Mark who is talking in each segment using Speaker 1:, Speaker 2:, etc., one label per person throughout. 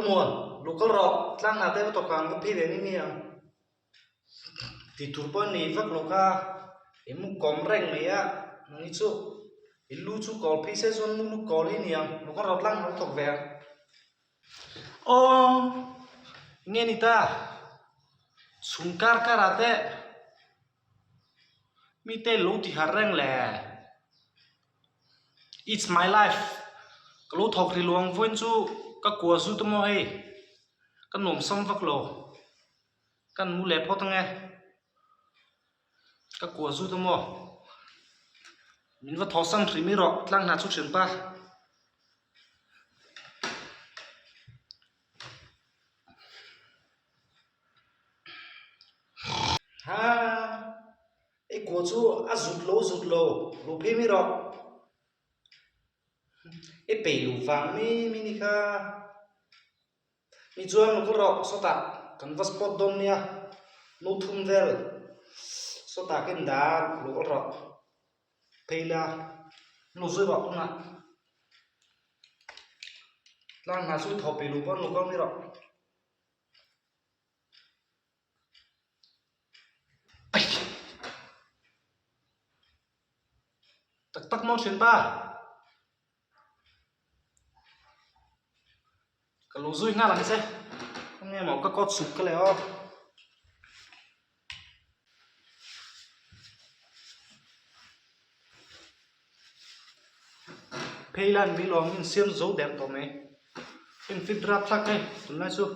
Speaker 1: muan local rock tlang na te to kang ko phi ve ni nia ti turpo ni vak loka emu kom reng me ya ngi chu ilu chu kol phi se zon mu kol ni nia local rock tlang na tok ve o nghe ni ta sungkar karate mi te lu ti hareng le it's my life kalau thok ri luang voin chu ka kwa su to mo he kan nom som vak lo kan mu le phot nge ka kwa su to mo min va thosan thri mi ro tlang na chu chen pa ha e kwa chu a zut lo lo phe mi ro e pe lu vang mi ni kha mi chuan lo ko ro so ta kan va spot dom nia no thum vel so ta ken da lo ro pe la no zui ba na lang na su tho pe lu pon lo ko mi ro tak tak mo chen ba kalau zui nga là cái gì nghe một cái con sụp cái leo pay lan vi long in xiêm dấu đẹp to mày in fit rap thắc cái tuần này su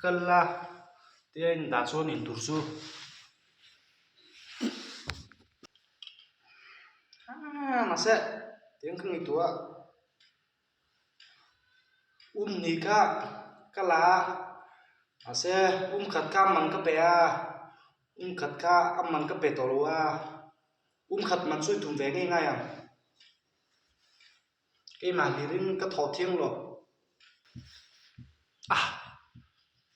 Speaker 1: cái là tiền đã cho nên tur su mà sẽ tiếng không ít tua ni ka la mà sẽ khát ka man ka pe a khát ka man ka pe to lo a khát man chui thum ve ngai ngai à cái mà đi rin cái thọ thiêng rồi à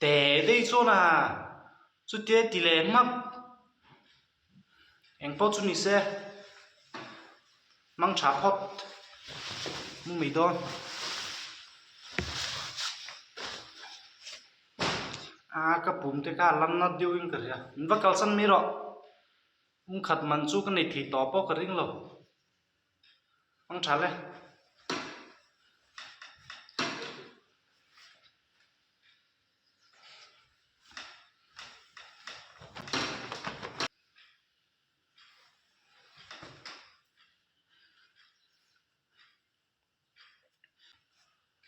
Speaker 1: để đây chỗ na chỗ tiệt tỷ lệ mắc anh bao nhiêu xe mang chả phốt mua mì đòn à cái bún thì cả lăn nát điêu in cái gì và cái sân mì rồi khát man chu cái này thì to bao cái ring rồi mang chả lên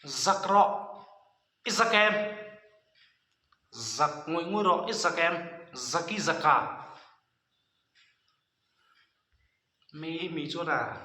Speaker 1: giặc rọ ít giặc em giặc ngồi rọ ít giặc em giặc cả mi chỗ nào